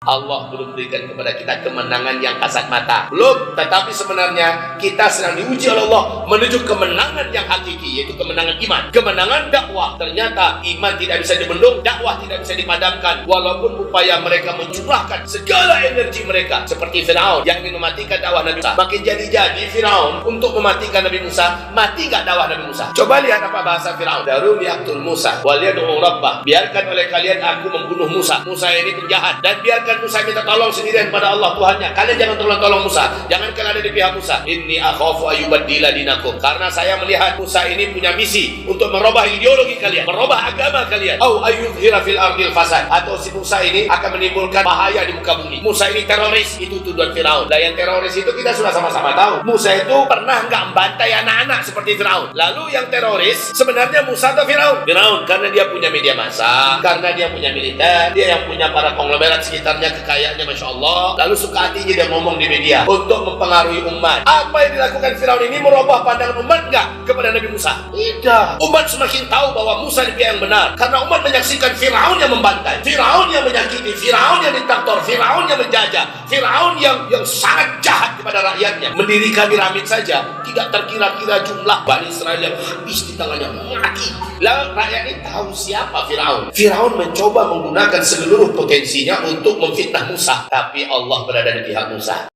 Allah belum berikan kepada kita kemenangan yang kasat mata, belum. Tetapi sebenarnya kita sedang diuji oleh Allah menuju kemenangan yang hakiki, yaitu kemenangan iman, kemenangan dakwah. Ternyata iman tidak bisa dibendung, dakwah tidak bisa dipadamkan, walaupun upaya mereka mencurahkan segala energi mereka, seperti Firaun yang ingin mematikan dakwah Nabi Musa. Makin jadi Firaun untuk mematikan Nabi Musa, mati gak dakwah Nabi Musa? Coba lihat apa bahasa Firaun. Daruni aqtul Musa wal yad'u rabbah. Biarkan oleh kalian aku membunuh Musa. Musa ini penjahat, dan biarkan Musa minta tolong sendirian pada Allah Tuhannya. Kalian jangan tolong Musa, jangan kalian ada di pihak Musa. Inni akhafu ayyubaddila dinakum, karena saya melihat Musa ini punya misi untuk merubah ideologi kalian, merubah agama kalian. Au ayyudhira fil ardil fasad, atau si Musa ini akan menimbulkan bahaya di muka bumi. Musa ini teroris, itu tuduhan Firaun. Dan yang teroris itu kita sudah sama-sama tahu. Musa itu pernah nggak membantai anak-anak seperti Firaun. Lalu yang teroris sebenarnya Musa atau Firaun? Firaun, karena dia punya media massa, karena dia punya militer, dia yang punya para konglomerat sekitarnya, kekayaannya Masya Allah. Lalu suka hatinya dia ngomong di media untuk mempengaruhi umat. Apa yang dilakukan Firaun ini merubah pandangan umat nggak kepada Nabi Musa? Tidak. Umat semakin tahu bahwa Musa di pihak yang benar, karena umat menyaksikan Firaun yang membantai, Firaun yang menyakiti, Firaun yang diktator, Firaun yang menjajah, Firaun yang sangat jahat kepada rakyatnya. Mendirikan piramid saja tidak terkira-kira jumlah Bani Israel yang habis di tangannya, mati. Lalu rakyat ini tahu siapa Firaun. Firaun mencoba menggunakan seluruh potensinya untuk memfitnah Musa, tapi Allah berada di pihak Musa.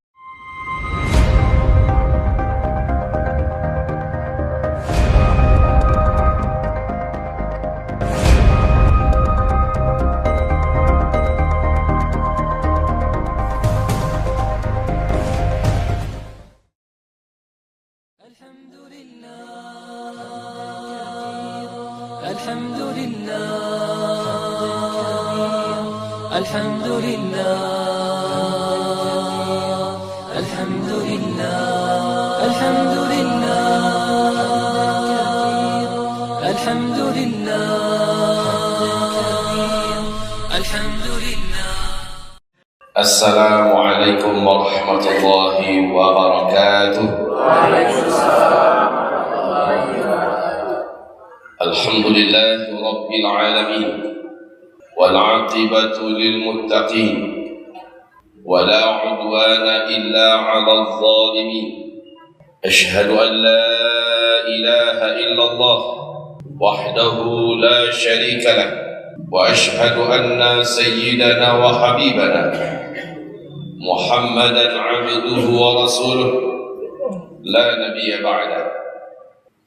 Assalamualaikum warahmatullahi wabarakatuh. Alhamdulillahi rabbil alamin, wal aqibatu lil muttaqin, wala udwana illa 'alal zalimin. Ashhadu an la ilaha illallah wahdahu la syarika lah, wa ashhadu anna sayyidana wa habibana Muhammadan 'abduhu wa rasuluh la nabiyya ba'da.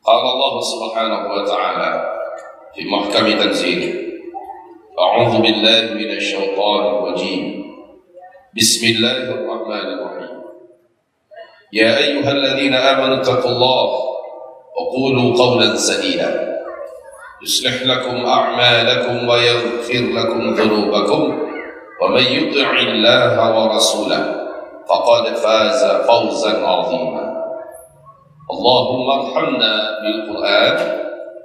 Qala Allah subhanahu wa ta'ala fi mahkami tanzilih, a'udzu billahi minasy syaithanir rajim. Bismillahirrahmanirrahim. Ya ayyuhalladzina amanu taqullaha wa qulu qawlan sadida yuslih lakum a'malakum wa yaghfir lakum dhunubakum wa man yuti'illaha wa rasulahu faqad faza fawzan 'azima. Allahumma arhamna bil Qur'an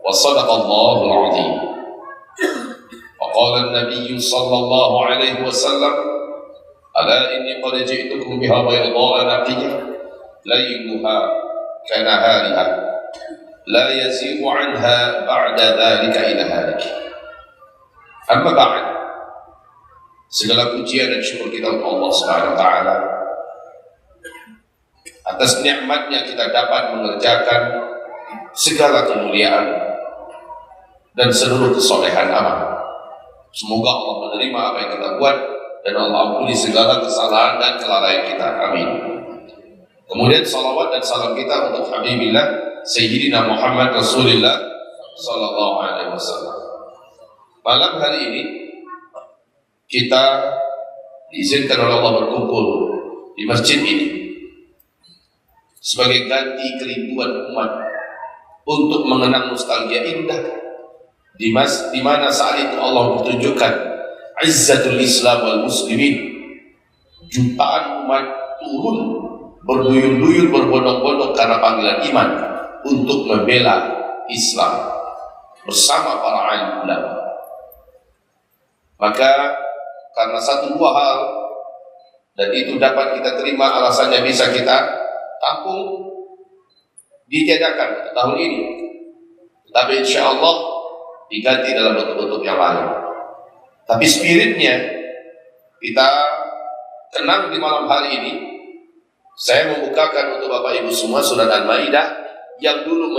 wa sadaqa Allahul 'azim. Wa qala an-nabiy sallallahu alaihi wasallam, ala inni qad ji'tukum biha bayda'a naqiyyah layluha kanahariha la yazigu 'anha ba'da dhalika ila halik. Amma ba'd. Segala pujian dan syukur kita untuk Allah Subhanahu wa taala atas nikmatnya kita dapat mengerjakan segala kemuliaan dan seluruh kesolehan amal. Semoga Allah menerima apa yang kita buat dan Allah ampuni segala kesalahan dan kelalaian kita. Amin. Kemudian salawat dan salam kita untuk Habibillah Sayyidina Muhammad Rasulullah Sallallahu Alaihi Wasallam. Malam hari ini kita diizinkan oleh Allah berkumpul di masjid ini sebagai ganti kerinduan umat untuk mengenang nostalgia indah di mana saat itu Allah menunjukkan izzatul Islam wal muslimin. Jutaan umat turun berduyun-duyun berbondong-bondong karena panggilan iman untuk membela Islam bersama para alim ulama. Maka karena satu dua hal, dan itu dapat kita terima alasannya bisa kita tampung, ditiadakan untuk tahun ini, tetapi insya Allah diganti dalam bentuk-bentuk yang lain. Tapi spiritnya kita tenang di malam hari ini, saya membukakan untuk Bapak Ibu semua surat Al-Maidah yang dulu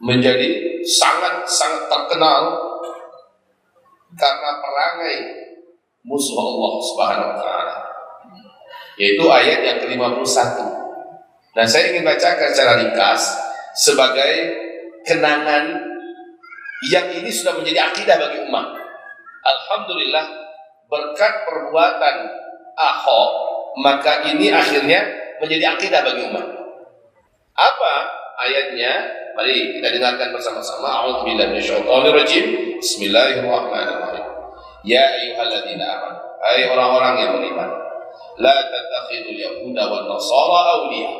menjadi sangat-sangat terkenal karena perangai musuh Allah Subhanahu wa taala. Yaitu ayat yang ke-51. Nah, saya ingin bacakan secara ringkas sebagai kenangan yang ini sudah menjadi akidah bagi umat. Alhamdulillah, berkat perbuatan Ahok, maka ini akhirnya menjadi akidah bagi umat. Apa ayatnya? Mari kita dengarkan bersama-sama. A'udzubillahi minasyaitonirrajim. Bismillahirrahmanirrahim. Ya ayyuhalladzina amanu, hai orang-orang yang beriman, la tattakhidul yahuda wan nasara awliya.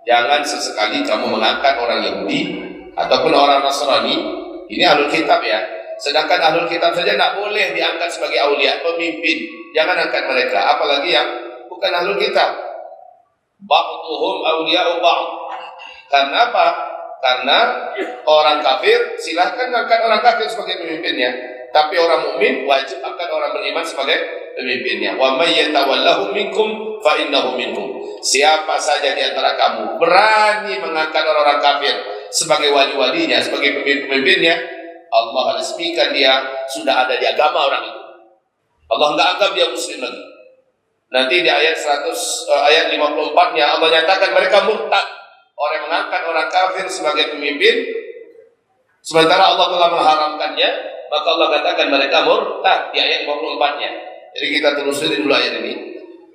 Jangan sesekali kamu mengangkat orang Yahudi ataupun orang Nasrani. Ini ahlul kitab ya. Sedangkan ahlul kitab saja tidak boleh diangkat sebagai aulia, pemimpin. Jangan angkat mereka, apalagi yang bukan ahlul kitab. Ba'duhum awliya'u ba'd. Karena apa? Karena orang kafir silahkan angkat orang kafir sebagai pemimpinnya, tapi orang mukmin wajib angkat orang beriman sebagai pemimpinnya. Wa may yatawallahu minkum fa innahu minkum. Siapa saja di antara kamu berani mengangkat orang-orang kafir sebagai wali-walinya, sebagai pemimpin-pemimpinnya, Allah resmikan dia sudah ada di agama orang itu. Allah enggak anggap dia muslim lagi. Nanti di ayat 54-nya Allah nyatakan mereka murtad. Orang yang mengangkat orang kafir sebagai pemimpin, sementara Allah telah mengharamkannya, maka Allah katakan mereka murtad di ayat 54-nya. Jadi kita telusuri dulu ayat ini.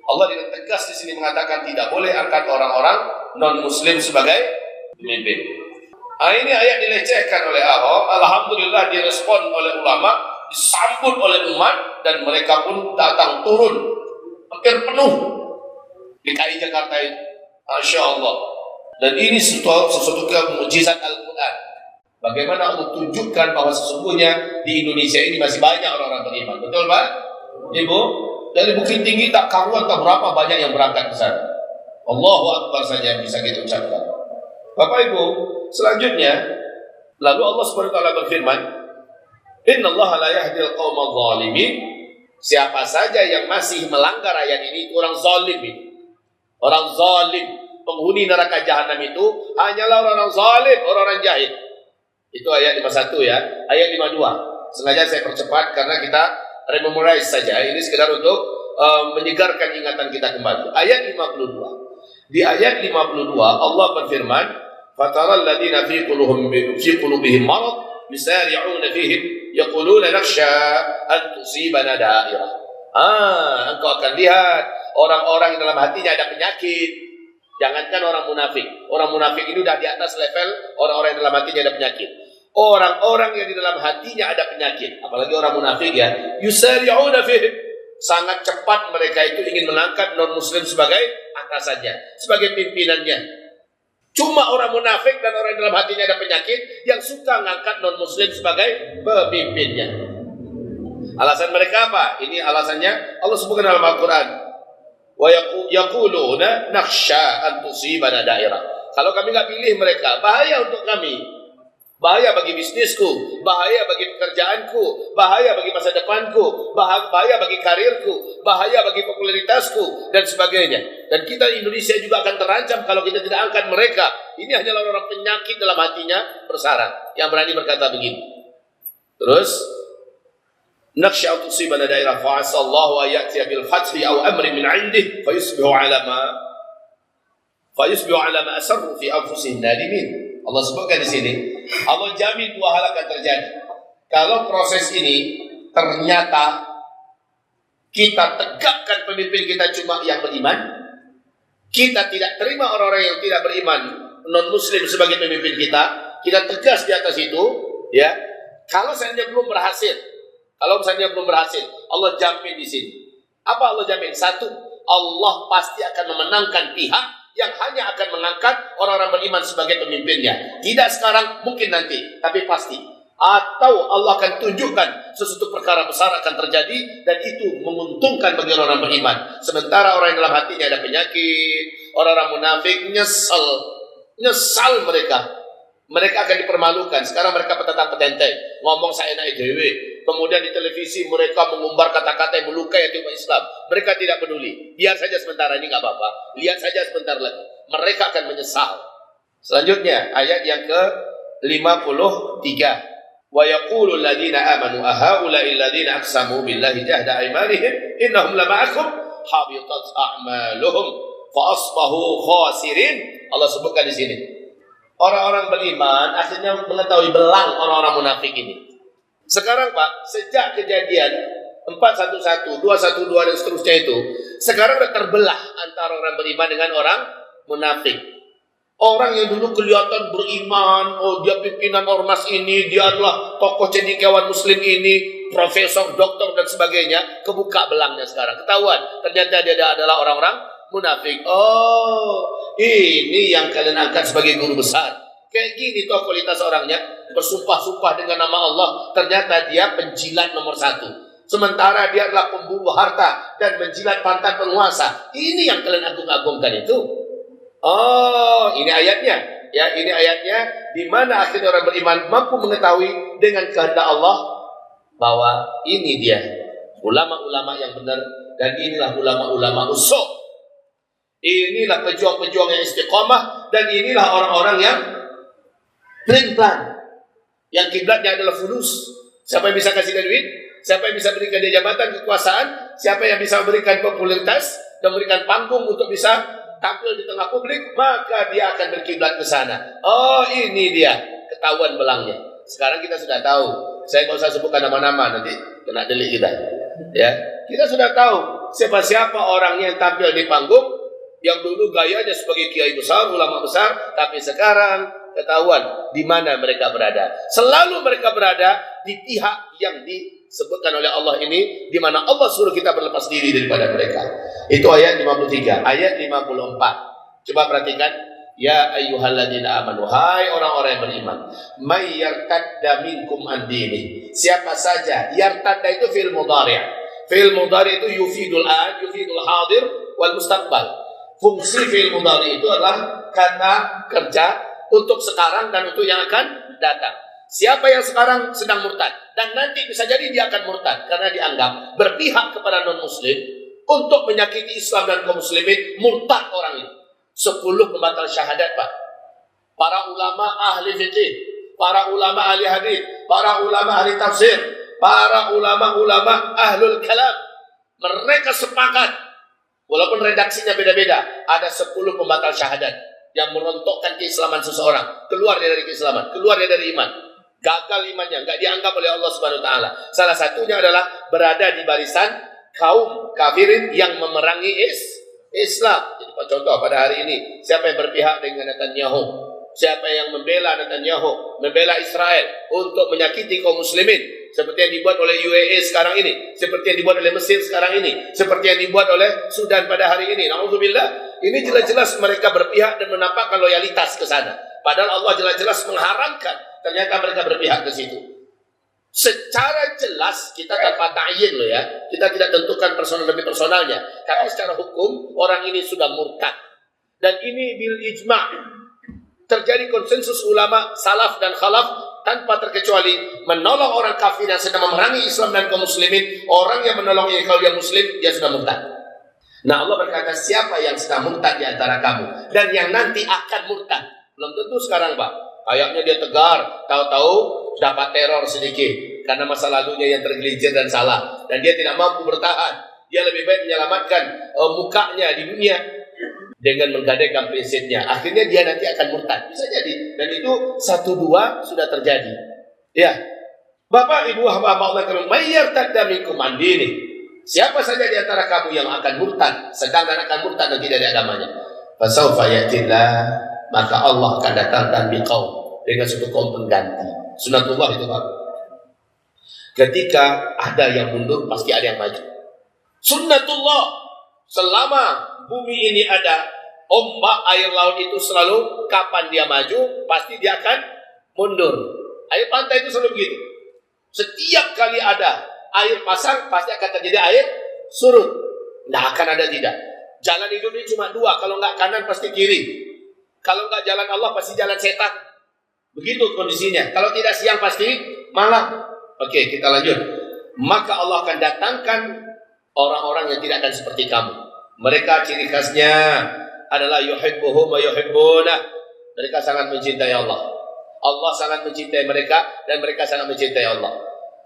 Allah dengan tegas di sini mengatakan tidak boleh angkat orang-orang non-muslim sebagai pemimpin. Ini ayat dilecehkan oleh Ahok. Alhamdulillah direspon oleh ulama, disambut oleh umat, dan mereka pun datang turun hampir penuh di KI Jakarta itu. Masya Allah. Dan ini sesuatu mukjizat Al-Quran. Bagaimana Allah tunjukkan bahwa sesungguhnya di Indonesia ini masih banyak orang-orang beriman. Betul Pak? Ibu? Dari Bukit Tinggi tak karuan tak berapa banyak yang berangkat ke sana. Allahu Akbar saja yang bisa kita ucapkan. Bapak Ibu, selanjutnya lalu Allah SWT berfirman, Innallaha la yahdil qaumadh dhalimin. Siapa saja yang masih melanggar ayat ini, itu orang zalim ini. Orang zalim. Penghuni neraka jahanam itu hanyalah orang-orang zalim, orang-orang jahil. Itu ayat 51 ya. Ayat 52. Sengaja saya percepat karena kita memorize saja. Ini sekedar untuk menyegarkan ingatan kita kembali. Ayat 52. Di ayat 52 Allah berfirman, "Fataral ladzina fi qulubihim marad yusari'una fihim yaquluna nakhsha an tusibana da'irah." Engkau akan lihat orang-orang yang dalam hatinya ada penyakit. Jangankan orang munafik. Orang munafik ini sudah di atas level orang-orang yang dalam hatinya ada penyakit. Orang-orang yang di dalam hatinya ada penyakit, apalagi orang munafik ya, yusari'una fihim, sangat cepat mereka itu ingin mengangkat non-muslim sebagai atasannya, sebagai pimpinannya. Cuma orang munafik dan orang yang dalam hatinya ada penyakit yang suka mengangkat non-muslim sebagai pemimpinnya. Alasan mereka apa? Ini alasannya Allah sebutkan dalam Al-Quran. Wa yaquluna nakhsha an tusibana dairah. Kalau kami enggak pilih mereka, bahaya untuk kami. Bahaya bagi bisnisku, bahaya bagi pekerjaanku, bahaya bagi masa depanku, bahaya bagi karirku, bahaya bagi popularitasku dan sebagainya. Dan kita di Indonesia juga akan terancam kalau kita tidak angkat mereka. Ini hanyalah orang penyakit dalam hatinya bersarang yang berani berkata begini. Terus nakhsha an tusibana dairah fa asallahu an ya'tiya bil fathi aw amrin min 'indih fayusbihu 'ala ma asarru fi anfusihim nadimin. Allah sebutkan di sini, Allah jamin dua hal akan terjadi. Kalau proses ini ternyata kita tegakkan pemimpin kita cuma yang beriman, kita tidak terima orang-orang yang tidak beriman, non-muslim sebagai pemimpin kita tegas di atas itu, ya. Kalau seandainya belum berhasil, Allah jamin di sini. Apa Allah jamin? Satu, Allah pasti akan memenangkan pihak yang hanya akan mengangkat orang-orang beriman sebagai pemimpinnya. Tidak sekarang, mungkin nanti, tapi pasti. Atau Allah akan tunjukkan sesuatu perkara besar akan terjadi dan itu menguntungkan bagi orang-orang beriman. Sementara orang yang dalam hatinya ada penyakit, orang-orang munafik nyesal mereka. Mereka akan dipermalukan. Sekarang mereka petentang-petenteng, ngomong saya naik dewe, Kemudian di televisi mereka mengumbar kata-kata yang melukai hati umat Islam. Mereka tidak peduli. Biar saja sementara ini, nggak apa-apa. Lihat saja sebentar lagi. Mereka akan menyesal. Selanjutnya ayat yang ke-53. Wa yaqulu alladziina aamanu ahaula'il ladziina aqsamu billahi jahda aymanihim innahum lama'akum habitat a'maluhum fa asbahu khasirin. Allah sebutkan di sini. Orang-orang beriman akhirnya mengetahui belang orang-orang munafik ini. Sekarang Pak, sejak kejadian 411, 212 dan seterusnya itu, sekarang sudah terbelah antara orang beriman dengan orang munafik. Orang yang dulu kelihatan beriman, oh dia pimpinan ormas ini, dia adalah tokoh cendekiawan muslim ini, profesor, doktor dan sebagainya, kebuka belangnya sekarang. Ketahuan, ternyata dia adalah orang-orang munafik. Oh, ini yang kalian angkat sebagai guru besar. Kayak gini toh kualitas orangnya, bersumpah-sumpah dengan nama Allah, ternyata dia penjilat nomor 1. Sementara dia adalah pembunuh harta dan menjilat pantat penguasa. Ini yang kalian agung-agungkan itu. Oh, ini ayatnya. Ya, ini ayatnya di mana akhirnya orang beriman mampu mengetahui dengan kehendak Allah bahwa ini dia ulama-ulama yang benar dan inilah ulama-ulama usuk. Inilah pejuang-pejuang yang istiqamah dan inilah orang-orang yang plan, yang kiblatnya adalah fulus. Siapa yang bisa kasih dia duit? Siapa yang bisa berikan dia jabatan kekuasaan? Siapa yang bisa memberikan popularitas dan memberikan panggung untuk bisa tampil di tengah publik? Maka dia akan berkiblat ke sana. Oh, ini dia ketahuan belangnya. Sekarang kita sudah tahu. Saya nggak usah sebutkan nama-nama, nanti kena delik kita. Ya, kita sudah tahu siapa-siapa orangnya yang tampil di panggung, yang dulu gayanya sebagai kiai besar, ulama besar, tapi sekarang ketahuan di mana mereka berada. Selalu mereka berada di pihak yang disebutkan oleh Allah ini, di mana Allah suruh kita berlepas diri daripada mereka. Itu ayat 53. Ayat 54. Coba perhatikan. Ya ayyuhalladzina amanu, hai orang-orang yang beriman, may yartadda minkum an dini. Siapa saja, yartadda itu fi'il mudhari'. Fi'il mudhari' itu yufidul an, yufidul hadir wal mustaqbal. Fungsi fi'il mudhari' itu adalah kata kerja untuk sekarang dan untuk yang akan datang. Siapa yang sekarang sedang murtad dan nanti bisa jadi dia akan murtad karena dianggap berpihak kepada non-muslim untuk menyakiti Islam dan kaum muslimin, murtad orang ini. 10 pembatal syahadat, Pak. Para ulama ahli fikih, para ulama ahli hadis, para ulama ahli tafsir, para ulama-ulama ahlul kalam, mereka sepakat walaupun redaksinya beda-beda, ada 10 pembatal syahadat yang merontokkan keislaman seseorang, keluar dia dari keislaman, keluar dia dari iman, gagal imannya, nggak dianggap oleh Allah Subhanahu Wa Taala. Salah satunya adalah berada di barisan kaum kafirin yang memerangi Islam. Jadi contoh pada hari ini, siapa yang berpihak dengan Netanyahu, siapa yang membela Netanyahu, membela Israel untuk menyakiti kaum muslimin, seperti yang dibuat oleh UAE sekarang ini, seperti yang dibuat oleh Mesir sekarang ini, seperti yang dibuat oleh Sudan pada hari ini. Na'udzubillah. Ini jelas-jelas mereka berpihak dan menampakkan loyalitas ke sana. Padahal Allah jelas-jelas mengharamkan. Ternyata mereka berpihak ke situ. Secara jelas kita tanpa ta'yin loh ya. Kita tidak tentukan personal demi personalnya. Tapi secara hukum orang ini sudah murtad. Dan ini bil ijma'. Terjadi konsensus ulama salaf dan khalaf tanpa terkecuali menolong orang kafir yang sedang memerangi Islam dan kaum muslimin. Orang yang menolongnya kalau dia muslim, dia sudah murtad. Nah Allah berkata, siapa yang sedang murtad di antara kamu dan yang nanti akan murtad? Belum tentu sekarang, Pak. Kayaknya dia tegar, tahu-tahu dapat teror sedikit karena masa lalunya yang tergelincir dan salah, dan dia tidak mampu bertahan. Dia lebih baik menyelamatkan mukanya di dunia dengan menggadaikan prinsipnya. Akhirnya dia nanti akan murtad, bisa jadi. Dan itu 1-2 sudah terjadi. Ya, Bapak Ibu hamba Allah kalian, mayyartadda minkum an dini. Siapa saja di antara kamu yang akan murtad, sedang dan akan murtad dan tidak ada agamanya, fasawfa yatillah, maka Allah akan datangkan biqaum, dengan suatu kaum pengganti. Sunatullah itu, Pak. Ketika ada yang mundur, pasti ada yang maju. Sunnatullah, selama bumi ini ada, ombak air laut itu selalu kapan dia maju, pasti dia akan mundur. Air pantai itu selalu begitu. Setiap kali ada air pasang, pasti akan terjadi air surut. Tidak akan ada tidak. Jalan hidup ini cuma 2, kalau nggak kanan pasti kiri. Kalau nggak jalan Allah pasti jalan setan. Begitu kondisinya. Kalau tidak siang pasti malam. Oke, kita lanjut. maka Allah akan datangkan orang-orang yang tidak akan seperti kamu. Mereka ciri khasnya adalah yuhibbuhum wa yuhibbunah. Mereka sangat mencintai Allah. Allah sangat mencintai mereka dan mereka sangat mencintai Allah.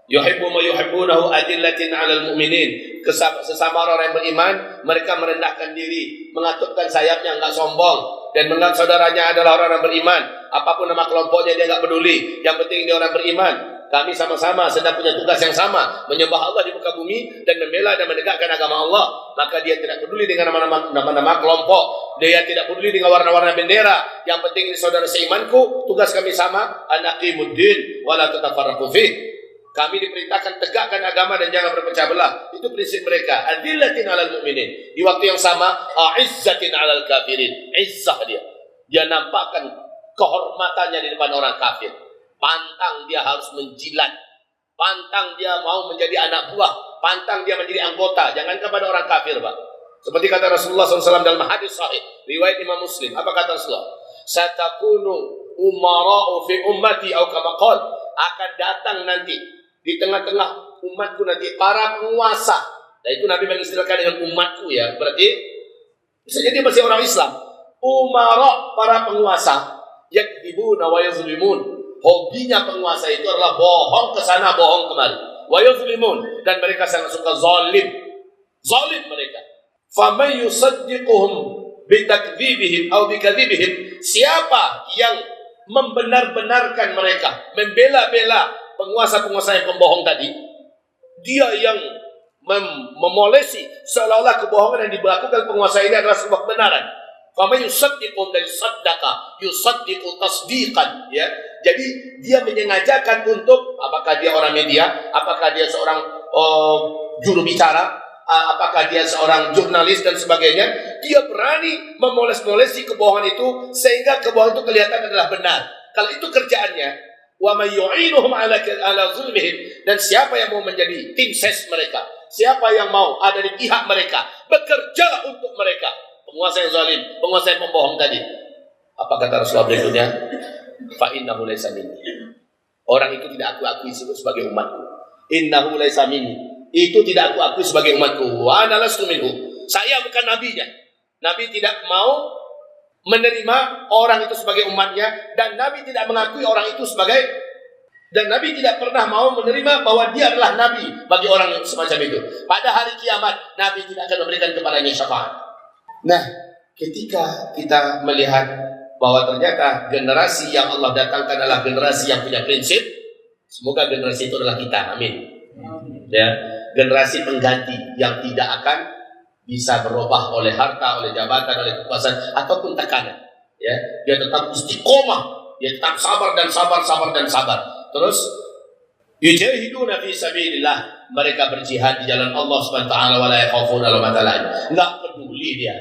Yuhibbu ma yuhibbunahu adillatin 'alal mu'minin. Sesama orang yang beriman, mereka merendahkan diri, mengatupkan sayapnya, enggak sombong, dan menganggap saudaranya adalah orang yang beriman. Apapun nama kelompoknya dia enggak peduli. Yang penting dia orang beriman. Kami sama-sama sedang punya tugas yang sama, menyembah Allah di muka bumi dan membela dan menegakkan agama Allah. Maka dia tidak peduli dengan nama-nama kelompok, dia tidak peduli dengan warna-warna bendera. Yang penting ini saudara seimanku, tugas kami sama, anaqimuddin wala tatafarraqu fih. Kami diperintahkan tegakkan agama dan jangan berpecah belah. Itu prinsip mereka. Adillatin 'alal mu'minin. Di waktu yang sama, a'izzatin 'alal kafirin. Izzah dia. Dia nampakkan kehormatannya di depan orang kafir. Pantang dia harus menjilat, pantang dia mau menjadi anak buah, pantang dia menjadi anggota. Jangan kepada orang kafir, Pak. Seperti kata Rasulullah SAW dalam hadis sahih riwayat Imam Muslim. Apa kata Rasulullah? Satakunu umara'u fi ummati atau kama qala, akan datang nanti di tengah-tengah umatku nanti para penguasa. Nah itu Nabi mengistilahkan dengan umatku ya. Berarti bisa jadi masih orang Islam. Umara, para penguasa, yakdibuna wa yazlimun. Hobinya penguasa itu adalah bohong ke sana, bohong kemari. Wa yuzlimun, dan mereka sangat suka zalim. Zalim mereka. Faman yusaddiquhum bitakdzibihim aw bikadzibihim. Siapa yang membenar-benarkan mereka, membela-bela penguasa-penguasa yang pembohong tadi, dia yang memolesi seolah-olah kebohongan yang dilakukan penguasa ini adalah sebuah kebenaran. Faman yusaddiqu dari saddaqa, yusaddiqu tasdiqan, ya. Jadi dia menyengajakan untuk, apakah dia orang media, apakah dia seorang juru bicara, apakah dia seorang jurnalis dan sebagainya, dia berani memoles-molesi kebohongan itu sehingga kebohongan itu kelihatan adalah benar. Kalau itu kerjaannya, wa may yu'inuhum ala zulmihim, dan siapa yang mau menjadi tim ses mereka, siapa yang mau ada di pihak mereka, bekerja untuk mereka, penguasa yang zalim, penguasa yang pembohong tadi. Apa kata Rasulullah berikutnya? Fa innahu laysa minni. Orang itu tidak aku akui sebagai umatku. Innahu laysa minni. Itu tidak aku akui sebagai umatku. Wa ana lastu minhu. Saya bukan nabinya. Nabi tidak mau menerima orang itu sebagai umatnya, dan Nabi tidak mengakui orang itu sebagai, dan Nabi tidak pernah mau menerima bahwa dia adalah nabi bagi orang yang semacam itu. Pada hari kiamat Nabi tidak akan memberikan kepadanya syafaat. Nah, ketika kita melihat bahwa ternyata generasi yang Allah datangkan adalah generasi yang punya prinsip, semoga generasi itu adalah kita, amin. Ya, generasi pengganti yang tidak akan bisa berubah oleh harta, oleh jabatan, oleh kekuasaan ataupun tekanan. Ya, dia tetap istiqomah, dia tetap sabar dan sabar, sabar dan sabar. Terus yujahiduna fi sabilillah, mereka berjihad di jalan Allah Subhanahu wa taala, wala yakhafuna laumata laim. Enggak peduli dia.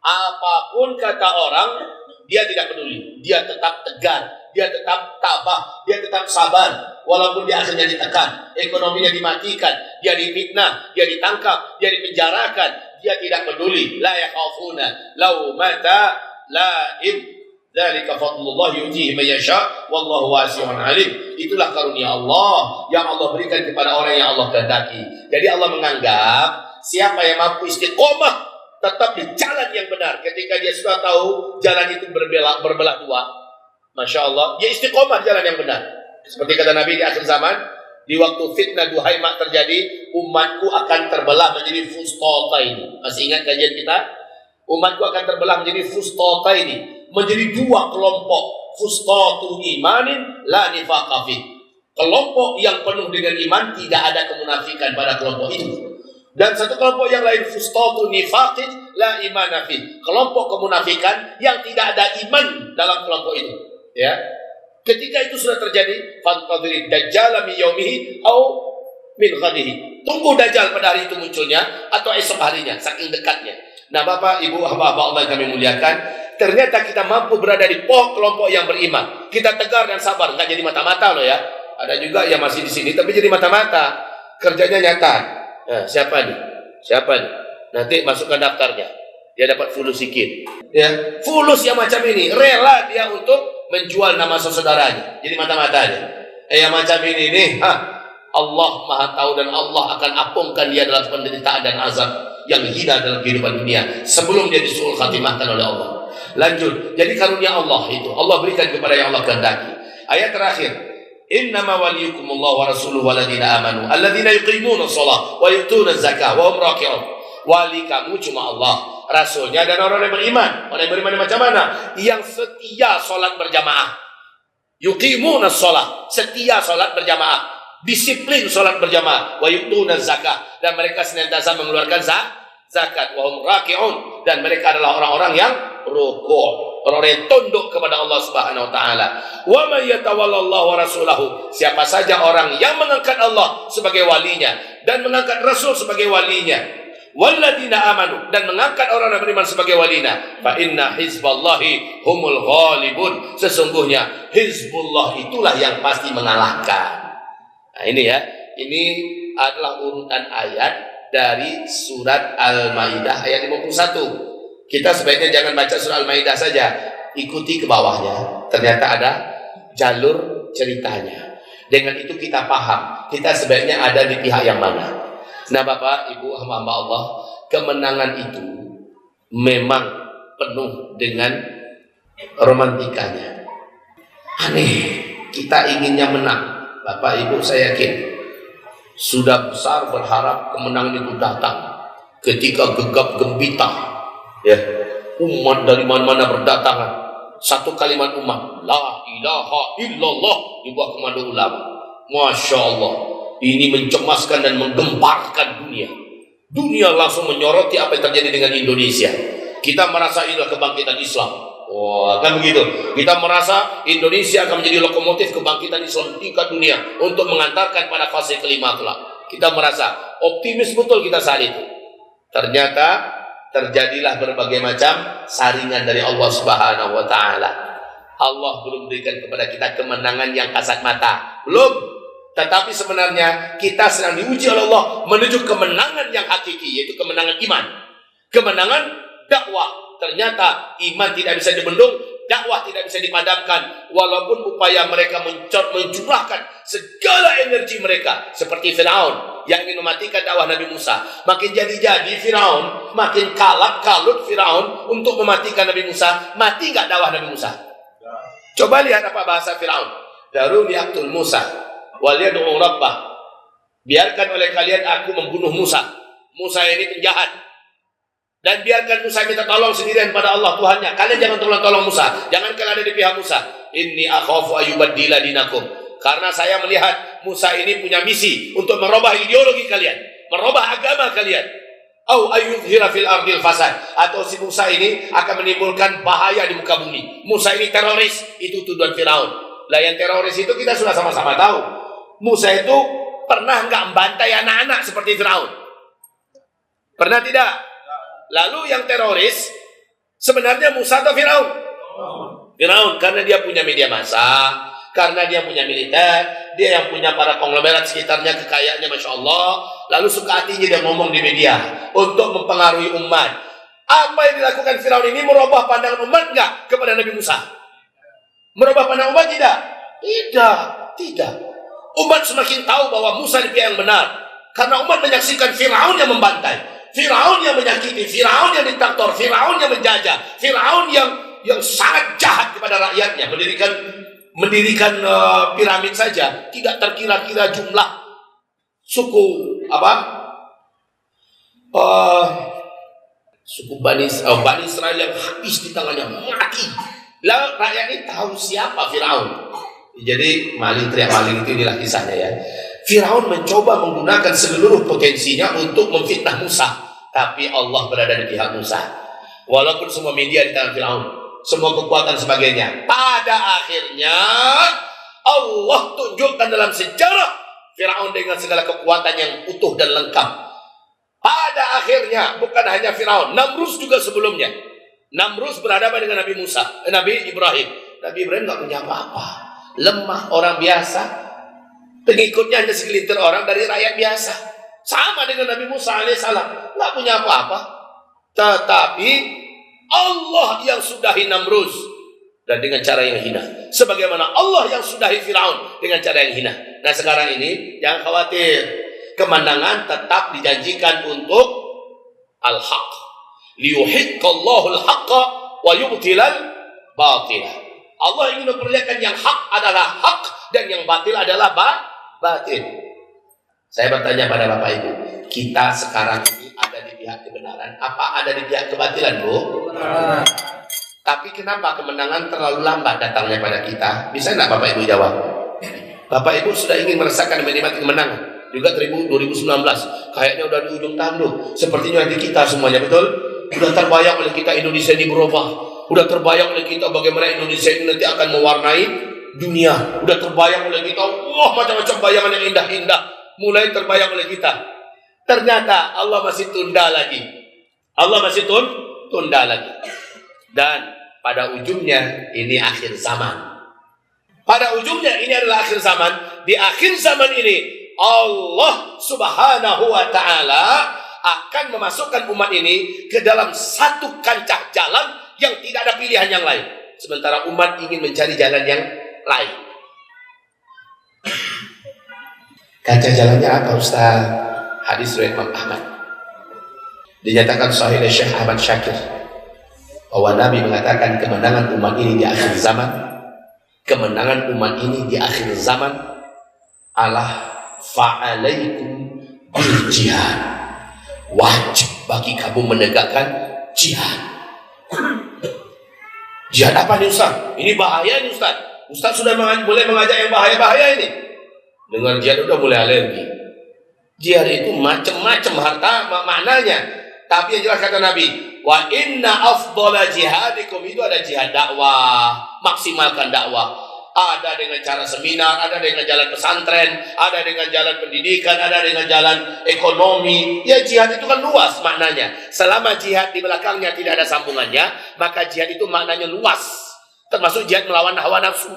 Apapun kata orang, dia tidak peduli. Dia tetap tegar, dia tetap tabah, dia tetap sabar. Walaupun dia akhirnya ditekan, ekonominya dimatikan, dia difitnah, dia ditangkap, dia dipenjarakan, dia tidak peduli. La yakhafuna laumata laim. Dzalika fadlullah yu'tihi man yasha wallahu wasi'un alim. Itulah karunia Allah yang Allah berikan kepada orang yang Allah kehendaki. Jadi Allah menganggap siapa yang mampu istiqomah tetap di jalan yang benar, ketika dia sudah tahu jalan itu berbelah dua, Masya Allah, dia istiqomah jalan yang benar. Seperti kata Nabi di akhir zaman, di waktu fitnah Duhaimah terjadi, umatku akan terbelah menjadi fustataini. Masih ingat kajian kita? Umatku akan terbelah menjadi fustataini, menjadi dua kelompok. Fustatu imanin la nifaqa fi. Kelompok yang penuh dengan iman, tidak ada kemunafikan pada kelompok itu. Dan satu kelompok yang lain, fustatu nifaqin la imana fi, kelompok kemunafikan yang tidak ada iman dalam kelompok itu. Ya, ketika itu sudah terjadi, fantadhiri dajjal min yaumihi au min ghadihi, tunggu dajjal pada hari itu munculnya atau esok harinya, saking dekatnya. Nah, Bapak Ibu hamba-hamba Allah yang kami muliakan, ternyata kita mampu berada di kelompok yang beriman. Kita tegar dan sabar, nggak jadi mata-mata loh ya. Ada juga yang masih di sini tapi jadi mata-mata, kerjanya nyata. Nah, siapa nih? Siapa nih? Nanti masukkan daftarnya. Dia dapat fulus sikit. Ya, fulus yang macam ini rela dia untuk menjual nama saudaranya. Jadi mata-matanya. Yang macam ini nih, Allah Maha tahu dan Allah akan apungkan dia dalam penderitaan dan azab yang hina dalam kehidupan dunia sebelum dia disuul khatimahkan oleh Allah. Lanjut. Jadi karunia Allah itu Allah berikan kepada yang Allah kehendaki. Ayat terakhir, innama waliyukumullahu wa rasuluhu waladina amanu alladzina yuqimuna shalah wa yu'tuna zakah wa hum raki'un. Wali kamu cuma Allah, Rasulnya, dan orang yang beriman. Orang yang beriman macam mana? Yang setia sholat berjamaah. Yuqimuna shalah, setia sholat berjamaah, disiplin sholat berjamaah. Wa yu'tuna zakah, dan mereka senantiasa mengeluarkan zakat. Wa hum raki'un, dan mereka adalah orang-orang yang rukuk, orang yang tunduk kepada Allah Subhanahu wa taala. Wa may yatawallallahu wa rasulahu, siapa saja orang yang mengangkat Allah sebagai walinya dan mengangkat Rasul sebagai walinya, walladzina amanu, dan mengangkat orang yang beriman sebagai walinya, fa inna hizballahi humul ghalibun, sesungguhnya Hizbullah itulah yang pasti mengalahkan. Nah ini ya, ini adalah urutan ayat dari surat Al-Maidah ayat 51. Kita sebaiknya jangan baca surah Al-Maidah saja, ikuti ke bawahnya. Ternyata ada jalur ceritanya. Dengan itu kita paham, kita sebaiknya ada di pihak yang mana. Nah Bapak, Ibu, hamba Allah, kemenangan itu memang penuh dengan romantikanya. Aneh, kita inginnya menang. Bapak, Ibu, saya yakin sudah besar berharap kemenangan itu datang. Ketika gegap gempita, ya, umat dari mana-mana berdatangan. Satu kalimat umat, la ilaha illallah, di bawah komando ulama. Masya Allah, ini mencemaskan dan menggemparkan dunia. Dunia langsung menyoroti apa yang terjadi dengan Indonesia. Kita merasa inilah kebangkitan Islam. Wah, kan begitu. Kita merasa Indonesia akan menjadi lokomotif kebangkitan Islam tingkat dunia untuk mengantarkan pada fase kelima kelak. Kita merasa optimis betul kita saat itu. Ternyata terjadilah berbagai macam saringan dari Allah Subhanahu wa taala. Allah belum berikan kepada kita kemenangan yang kasat mata. Belum. Tetapi sebenarnya kita sedang diuji oleh Allah menuju kemenangan yang hakiki, yaitu kemenangan iman. Kemenangan dakwah. Ternyata iman tidak bisa dibendung, dakwah tidak bisa dipadamkan. Walaupun upaya mereka mencurahkan segala energi mereka, seperti Firaun yang ingin mematikan dakwah Nabi Musa. Makin jadi-jadi Firaun, makin kalut Firaun untuk mematikan Nabi Musa. Mati nggak dakwah Nabi Musa? Coba lihat apa bahasa Firaun. Daruni aqtul Musa wal yad'u rabbah. Biarkan oleh kalian aku membunuh Musa. Musa ini penjahat. Dan biarkan Musa minta tolong sendirian pada Allah Tuhannya. Kalian jangan tolong Musa. Jangan kalian ada di pihak Musa. Inni akhafu ayyubaddila dinakum. Karena saya melihat Musa ini punya misi untuk merubah ideologi kalian, merubah agama kalian. Au ayyudhira fil ardil fasad. Atau si Musa ini akan menimbulkan bahaya di muka bumi. Musa ini teroris. Itu tuduhan Firaun. Lah yang teroris itu kita sudah sama-sama tahu. Musa itu pernah nggak membantai anak-anak seperti Firaun? Pernah tidak? Lalu yang teroris sebenarnya Musa atau Firaun? Firaun, karena dia punya media massa, karena dia punya militer, dia yang punya para konglomerat sekitarnya, kekayaannya Masya Allah. Lalu suka hatinya dia ngomong di media untuk mempengaruhi umat. Apa yang dilakukan Firaun ini merubah pandangan umat enggak kepada Nabi Musa? Merubah pandangan umat tidak? Tidak. Umat semakin tahu bahwa Musa di pihak yang benar, karena umat menyaksikan Firaun yang membantai, Firaun yang menyakiti, Firaun yang diktator, Firaun yang menjajah, Firaun yang sangat jahat kepada rakyatnya, mendirikan piramid saja tidak terkira-kira jumlah suku suku Bani Israel yang habis di tangannya, mati. Lalu rakyat ini tahu siapa Firaun. Jadi maling teriak maling itu inilah kisahnya ya. Firaun mencoba menggunakan seluruh potensinya untuk memfitnah Musa, tapi Allah berada di pihak Musa. Walaupun semua media di tangan Firaun, semua kekuatan sebagainya, pada akhirnya Allah tunjukkan dalam sejarah Firaun dengan segala kekuatan yang utuh dan lengkap. Pada akhirnya bukan hanya Firaun, Namrus juga sebelumnya. Namrus berhadapan dengan Nabi Ibrahim. Nabi Ibrahim nggak punya apa-apa, lemah, orang biasa. Pengikutnya hanya segelintir orang dari rakyat biasa. Sama dengan Nabi Musa alaihissalam, nggak punya apa-apa. Tetapi Allah yang sudahi Namrus dan dengan cara yang hina, sebagaimana Allah yang sudahi Firaun dengan cara yang hina. Nah sekarang ini jangan khawatir, kemenangan tetap dijanjikan untuk al-haq. Liyuhiqqallahu al-haqqa wa yubtilal batila. Allah ingin memperlihatkan yang hak adalah hak dan yang batil adalah batil. Saya bertanya pada Bapak Ibu, kita sekarang ini ada di pihak kebenaran apa ada di pihak kebatilan, Bu? Tapi kenapa kemenangan terlalu lambat datangnya pada kita? Bisa enggak Bapak Ibu jawab? Bapak Ibu sudah ingin merasakan menikmati kemenangan juga 2019, kayaknya udah di ujung tanduk. Sepertinya di kita semuanya, betul? Udah terbayang oleh kita Indonesia ini berubah. Udah terbayang oleh kita bagaimana Indonesia ini nanti akan mewarnai dunia. Udah terbayang oleh kita, wah macam-macam bayangan yang indah-indah mulai terbayang oleh kita. Ternyata Allah masih tunda lagi. Allah masih tunda lagi. Dan pada ujungnya ini akhir zaman. Pada ujungnya ini adalah akhir zaman. Di akhir zaman ini Allah Subhanahu wa ta'ala akan memasukkan umat ini ke dalam satu kancah jalan yang tidak ada pilihan yang lain. Sementara umat ingin mencari jalan yang lain. Kancah jalannya apa Ustaz? Hadis riwayat Imam Ahmad. Dinyatakan sahih oleh Syekh Ahmad Syakir bahwa Nabi mengatakan kemenangan umat ini di akhir zaman, kemenangan umat ini di akhir zaman Allah fa'alaikum bil jihad. Wajib bagi kamu menegakkan jihad. Jihad apa nih Ustaz? Ini bahaya nih Ustaz. Ustaz sudah mulai mengajak yang bahaya-bahaya ini. Dengan jihad udah mulai alergi. Jihad itu macam-macam harta maknanya. Tapi yang jelas kata Nabi, wa inna afdhala jihadikum, itu ada jihad dakwah, maksimalkan dakwah. Ada dengan cara seminar, ada dengan jalan pesantren, ada dengan jalan pendidikan, ada dengan jalan ekonomi. Ya jihad itu kan luas maknanya. Selama jihad di belakangnya tidak ada sambungannya, maka jihad itu maknanya luas. Termasuk jihad melawan hawa nafsu.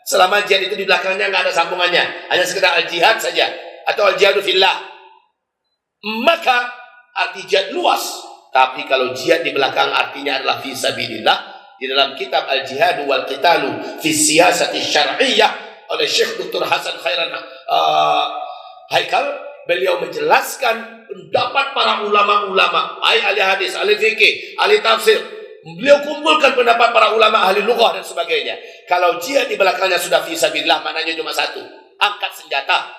Selama jihad itu di belakangnya nggak ada sambungannya, hanya sekedar al-jihad saja atau al-jihadu fillah, maka arti jihad luas. Tapi kalau jihad di belakang artinya adalah fi sabilillah. Di dalam kitab Al-Jihad wal Qitalu fi Siyasati Syar'iyyah oleh Syekh Dr. Hasan Khairan Haikal, beliau menjelaskan pendapat para ulama-ulama, ahli hadis, ahli fikih, ahli tafsir. Beliau kumpulkan pendapat para ulama ahli lughah dan sebagainya. Kalau jihad di belakangnya sudah fi sabilillah, maknanya cuma satu, angkat senjata,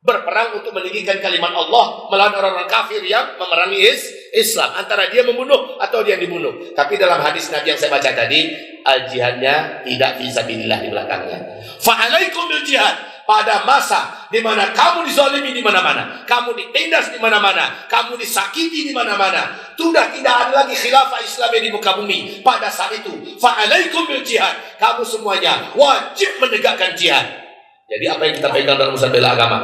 berperang untuk meninggikan kalimat Allah melawan orang-orang kafir yang memerangi Islam, antara dia membunuh atau dia dibunuh. Tapi dalam hadis Nabi yang saya baca tadi, al-jihadnya tidak fisabilillah di belakangnya. Fa'alaikum bil jihad, pada masa di mana kamu dizalimi di mana-mana, kamu ditindas di mana-mana, kamu disakiti di mana-mana, sudah tidak ada lagi khilafah Islam di muka bumi. Pada saat itu, fa'alaikum bil jihad, kamu semuanya wajib menegakkan jihad. Jadi apa yang kita pegang dalam urusan bela agama?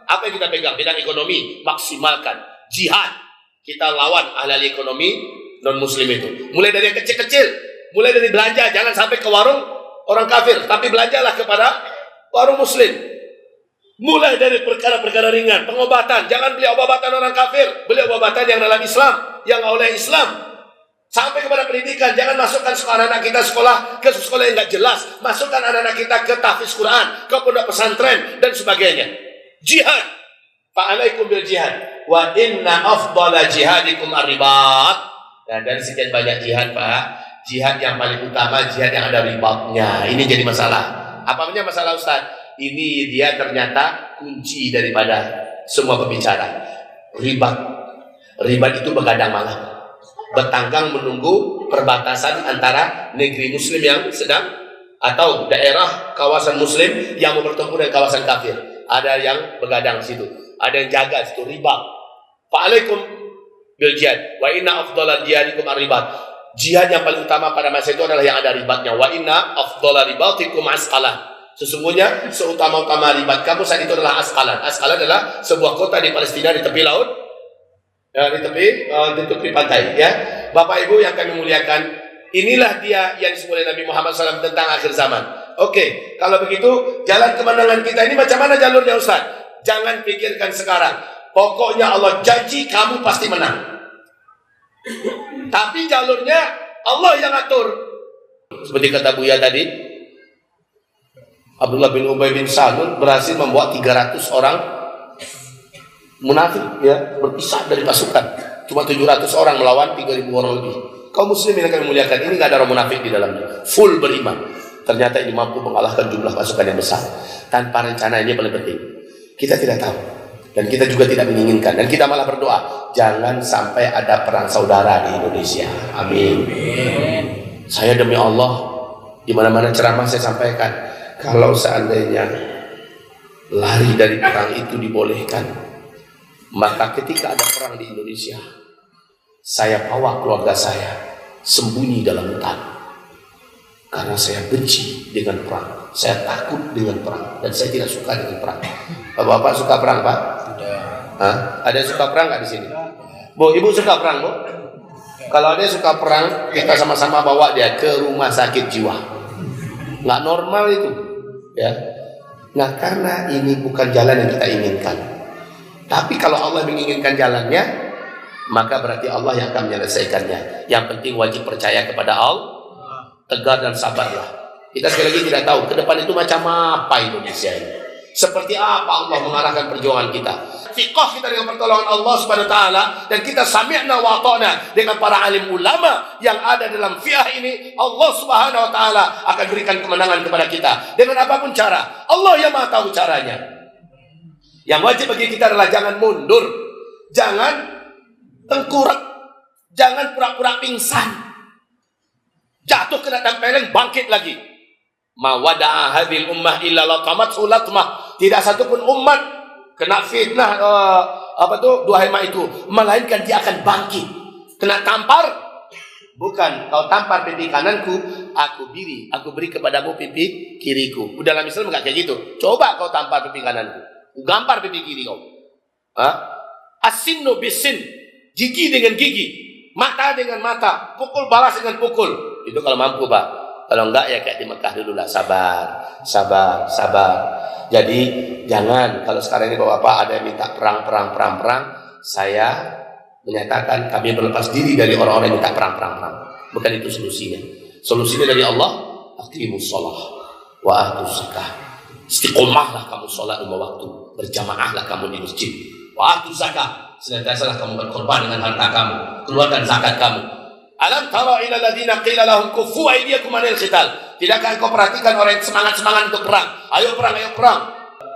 Apa yang kita pegang? Bidang ekonomi, maksimalkan jihad. Kita lawan ahli ekonomi non-muslim itu. Mulai dari yang kecil-kecil, mulai dari belanja, jangan sampai ke warung orang kafir, tapi belanjalah kepada warung muslim. Mulai dari perkara-perkara ringan, pengobatan, jangan beli obatan orang kafir, beli obatan yang dalam Islam, yang oleh Islam. Sampai kepada pendidikan, jangan masukkan anak-anak kita sekolah ke sekolah yang nggak jelas, masukkan anak-anak kita ke tahfiz Quran, ke pondok pesantren dan sebagainya. Jihad, fa'alaikum bil jihad, wa inna afdala jihadikum ar-ribat. Dan dari sekian banyak jihad Pak, jihad yang paling utama jihad yang ada ribatnya. Ini jadi masalah. Apanya masalah Ustaz? Ini dia ternyata kunci daripada semua pembicara. Ribat. Ribat itu begadang malam, bertanggang menunggu perbatasan antara negeri muslim yang sedang atau daerah kawasan muslim yang mau bertemu dengan kawasan kafir. Ada yang begadang situ, ada yang jaga situ, ribat. Fa'alaikum bil jihad, wa inna afdhala jihadikum ar-ribat. Jihad yang paling utama pada masa itu adalah yang ada ribatnya. Wa inna afdhala ribatikum asqalan. Sesungguhnya seutama-utama ribat kamu saat itu adalah Asqalan. Asqalan adalah sebuah kota di Palestina di tepi laut, di tepi pantai. Ya, Bapak Ibu yang kami muliakan, inilah dia yang disebut oleh Nabi Muhammad SAW tentang akhir zaman. Oke, kalau begitu jalan kemenangan kita ini macam mana jalurnya Ustaz? Jangan pikirkan sekarang. Pokoknya Allah janji kamu pasti menang. Tapi jalurnya Allah yang atur. Seperti kata Buya tadi, Abdullah bin Ubay bin Salul berhasil membawa 300 orang munafik ya berpisah dari pasukan. Cuma 700 orang melawan 3.000 orang lebih. Kaum muslimin yang kami muliakan, ini nggak ada orang munafik di dalamnya, full beriman. Ternyata ini mampu mengalahkan jumlah pasukan yang besar tanpa rencana. Ini paling penting. Kita tidak tahu dan kita juga tidak menginginkan, dan kita malah berdoa jangan sampai ada perang saudara di Indonesia. Amin. Saya demi Allah di mana-mana ceramah saya sampaikan, kalau seandainya lari dari perang itu dibolehkan, maka ketika ada perang di Indonesia, saya bawa keluarga saya sembunyi dalam hutan. Karena saya benci dengan perang, saya takut dengan perang, dan saya tidak suka dengan perang. Bapak-bapak suka perang, Pak? Hah? Ada yang suka perang nggak di sini? Bu, ibu suka perang, Bu? Kalau ada yang suka perang, kita sama-sama bawa dia ke rumah sakit jiwa. Nggak normal itu, ya. Nah, karena ini bukan jalan yang kita inginkan. Tapi kalau Allah menginginkan jalannya, maka berarti Allah yang akan menyelesaikannya. Yang penting wajib percaya kepada Allah, tegar dan sabarlah. Kita sekali lagi tidak tahu ke depan itu macam apa Indonesia ini. Seperti apa Allah mengarahkan perjuangan kita. Fiqh kita dengan pertolongan Allah Subhanahu wa taala, dan kita sami'na wa ata'na dengan para alim ulama yang ada dalam fiqh ini, Allah Subhanahu wa taala akan berikan kemenangan kepada kita dengan apapun cara. Allah yang Maha tahu caranya. Yang wajib bagi kita adalah jangan mundur, jangan tengkurap, jangan pura-pura pingsan. Jatuh kena tempeleng, bangkit lagi. Ma wada'a hadhil ummah illa laqamat sulatmah. Tidak satupun umat kena fitnah duhaimah itu, melainkan dia akan bangkit. Kena tampar, bukan kau tampar pipi kananku, aku beri kepadamu pipi kiriku. Dalam Islam enggak kayak gitu. Coba kau tampar pipi kananku, gampar pipi kiri kau. As-sinnu bis-sin, gigi dengan gigi, mata dengan mata, pukul balas dengan pukul. Itu kalau mampu, Pak. Kalau enggak ya kayak di Mekah dulu lah, sabar. Jadi jangan, kalau sekarang ini Bapak ada yang minta perang, saya menyatakan kami berlepas diri dari orang-orang yang minta perang. Bukan itu solusinya. Solusinya dari Allah, aqimus shalah wa atuz zakah. Istiqomahlah kamu sholat lima waktu, berjamaahlah kamu di masjid. Wa atuz zakah, senantiasalah kamu berkorban dengan harta kamu, keluarkan zakat kamu. Alam tara ila alladziina qila lahum kuffu aydiyakum 'anil qital. Tidakkah engkau perhatikan orang yang semangat untuk perang? Ayo perang.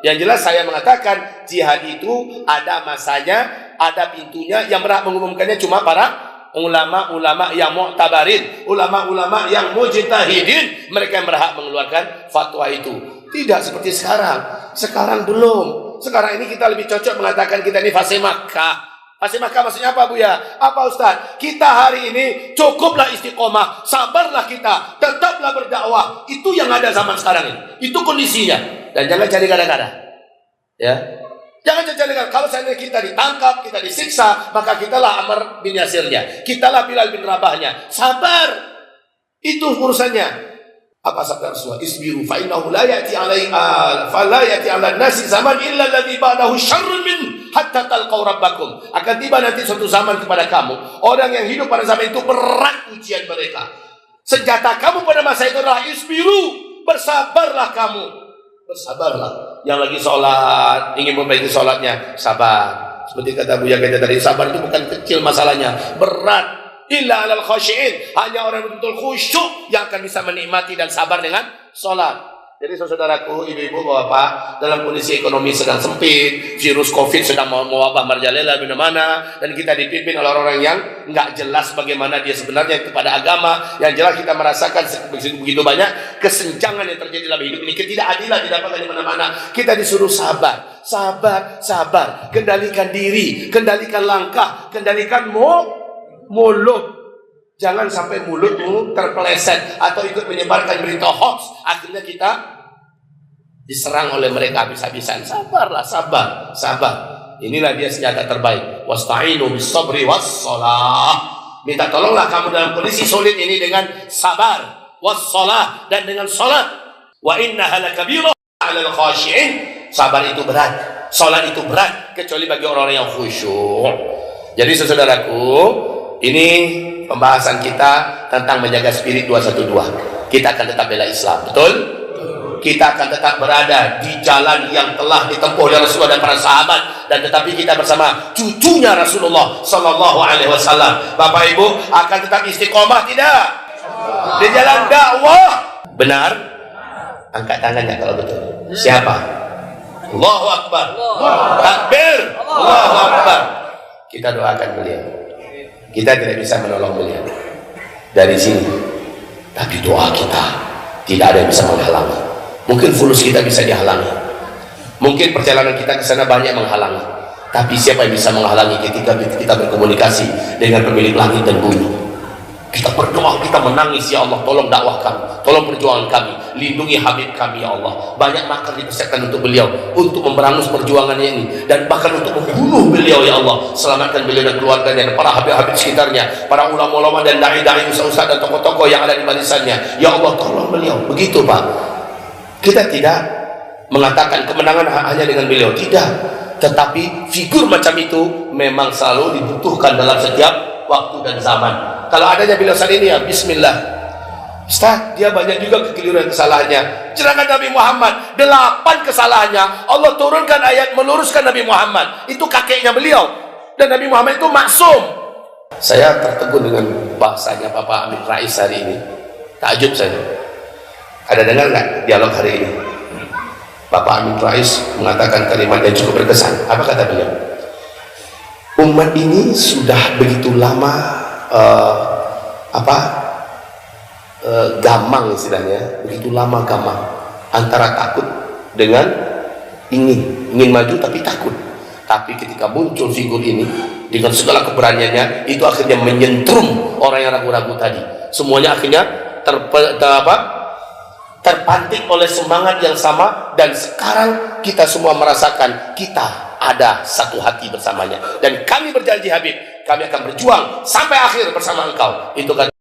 Yang jelas saya mengatakan jihad itu ada masanya, ada pintunya. Yang berhak mengumumkannya cuma para ulama-ulama yang mu'tabarin, ulama-ulama yang mujtahidin. Mereka yang berhak mengeluarkan fatwa itu. Tidak seperti sekarang. Sekarang belum. Sekarang ini kita lebih cocok mengatakan kita ini fase Makkah. Fase Makkah maksudnya apa, Bu ya? Apa Ustaz? Kita hari ini cukuplah istiqomah, sabarlah kita, tetaplah berdakwah. Itu yang ada zaman sekarang ini. Itu kondisinya. Dan jangan cari gara-gara. Ya. Jangan cari gara-gara. Kalau seandainya kita ditangkap, kita disiksa, maka kitalah Ammar bin Yasirnya, kitalah Bilal bin Rabahnya. Sabar. Itu urusannya. Apa sabda Rasulullah? Isbiru fa innahu la ya'ti 'ala nasi zaman illa alladhi ba'dahu syarrun min hatta talqaw rabbakum. Akan tiba nanti suatu zaman kepada kamu, orang yang hidup pada zaman itu berat ujian mereka. Senjata kamu pada masa itu adalah isbiru, bersabarlah kamu. Bersabarlah. Yang lagi sholat, ingin memperbaiki sholatnya, sabar. Seperti kata Buya kita tadi, sabar itu bukan kecil masalahnya, berat. Illa alal khashi'in, hanya orang yang betul khusyuk yang akan bisa menikmati dan sabar dengan sholat. Jadi saudaraku, ibu-ibu, bapak, dalam kondisi ekonomi sedang sempit, virus COVID sedang mewabah merajalela di mana-mana, dan kita dipimpin oleh orang-orang yang nggak jelas bagaimana dia sebenarnya kepada agama. Yang jelas kita merasakan begitu banyak kesenjangan yang terjadi dalam hidup ini, ketidakadilan didapatkan di mana-mana. Kita disuruh sabar, kendalikan diri, kendalikan langkah, kendalikan mulut. Jangan sampai mulutmu terpeleset atau ikut menyebarkan berita hoax. Akhirnya kita diserang oleh mereka habis-habisan. Sabarlah, sabar. Inilah dia senjata terbaik. Wasta'inu bis sabri was shalah. Minta tolonglah kamu dalam kondisi sulit ini dengan sabar, was shalah, dan dengan salat. Wa innaha lakabirah 'alal khashi'in. Sabar itu berat, salat itu berat, kecuali bagi orang-orang yang khusyuk. Jadi saudaraku, ini pembahasan kita tentang menjaga spirit 212. Kita akan tetap bela Islam, betul? kita akan tetap berada di jalan yang telah ditempuh oleh Rasulullah dan para sahabat, dan tetapi kita bersama cucunya Rasulullah Sallallahu Alaihi Wasallam. Bapak Ibu akan tetap istiqomah tidak di jalan dakwah? Benar? Angkat tangannya kalau betul. Siapa? Allahu Akbar. Takbir. Allahu Akbar. Kita doakan beliau. Kita tidak bisa menolong beliau dari sini, tapi doa kita tidak ada yang bisa menghalangi. Mungkin fulus kita bisa dihalangi, mungkin perjalanan kita ke sana banyak menghalangi, tapi siapa yang bisa menghalangi ketika kita berkomunikasi dengan pemilik langit dan bumi? Kita berdoa, kita menangis, ya Allah tolong dakwah kami, tolong perjuangan kami, lindungi Habib kami ya Allah. Banyak makar dipersiapkan untuk beliau, untuk memberangus perjuangannya ini, dan bahkan untuk membunuh beliau ya Allah. Selamatkan beliau dan keluarganya dan para habib-habib sekitarnya, para ulama-ulama dan dai-dai, ustaz-ustaz dan tokoh-tokoh yang ada di barisannya. Ya Allah tolong beliau. Begitu Pak. Kita tidak mengatakan kemenangan hanya dengan beliau, tidak. Tetapi figur macam itu memang selalu dibutuhkan dalam setiap waktu dan zaman. Kalau adanya beliau saat ini ya bismillah. Ustaz, dia banyak juga kekeliruan kesalahannya. Sedangkan Nabi Muhammad 8 kesalahannya Allah turunkan ayat meluruskan Nabi Muhammad. Itu kakeknya beliau, dan Nabi Muhammad itu maksum. Saya tertegun dengan bahasanya Bapak Amin Rais hari ini. Takjub saya. Ada dengar nggak dialog hari ini? Bapak Amin Rais mengatakan kalimat yang cukup berkesan. Apa kata beliau? Umat ini sudah begitu lama gamang istilahnya, begitu lama gamang antara takut dengan ingin maju tapi takut. Tapi ketika muncul figur ini dengan segala keberaniannya, itu akhirnya menyentrum orang yang ragu-ragu tadi. Semuanya akhirnya terpantik oleh semangat yang sama, dan sekarang kita semua merasakan kita ada satu hati bersamanya. Dan kami berjanji Habib, kami akan berjuang sampai akhir bersama engkau. Itu kan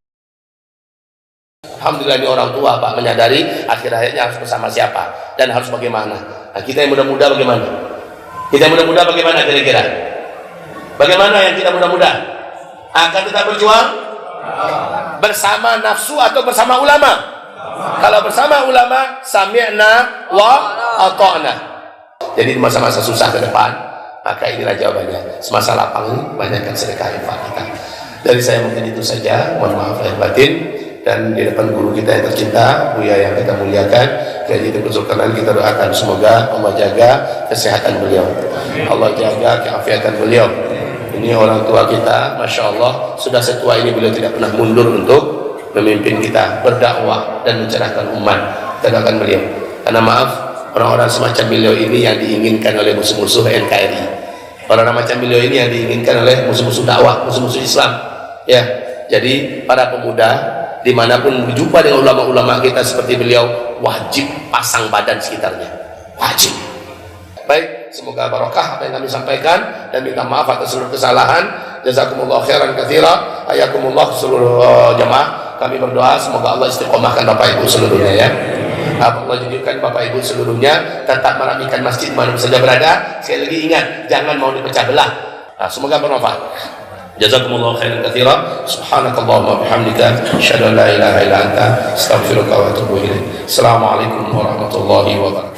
alhamdulillah, ini orang tua Pak menyadari akhir-akhirnya harus bersama siapa dan harus bagaimana. Nah, kita yang muda-muda bagaimana? Kita yang muda-muda bagaimana kira-kira? Bagaimana yang kita muda-muda? Akan tetap berjuang bersama nafsu atau bersama ulama? Kalau bersama ulama, sami'na wa ata'na. Jadi di masa-masa susah ke depan, maka inilah jawabannya. Semasa lapang ini banyakkan sedekah infak kita. Dari saya mungkin itu saja. Mohon maaf lahir batin. Dan di depan guru kita yang tercinta, Buya yang kita muliakan, Kiai Tengku Zulkarnain, kita doakan semoga Allah jaga kesehatan beliau, Allah jaga keafiatan beliau. Ini orang tua kita, masya Allah, sudah setua ini beliau tidak pernah mundur untuk memimpin kita, berdakwah dan mencerahkan umat. Kita doakan beliau. Karena maaf, orang-orang semacam beliau ini yang diinginkan oleh musuh-musuh NKRI. Orang-orang macam beliau ini yang diinginkan oleh musuh-musuh dakwah, musuh-musuh Islam. Ya, jadi para pemuda dimanapun berjumpa dengan ulama-ulama kita seperti beliau, wajib pasang badan sekitarnya, wajib. Baik, semoga barokah apa yang kami sampaikan, dan minta maaf atas seluruh kesalahan. Jazakumullah khairan katsira, hayakumullah seluruh jamaah. Kami berdoa semoga Allah istiqomahkan Bapak Ibu seluruhnya ya. Allah jadikan Bapak Ibu seluruhnya tetap merapikan masjid mana saja berada. Sekali lagi ingat, jangan mau dipecah belah. Nah, semoga bermanfaat. Jazakumullah khairan katsira. Subhanakallahumma bihamdika asyhadu an la ilaha illa anta astaghfiruka wa atubu ilaik. Assalamualaikum warahmatullahi wabarakatuh.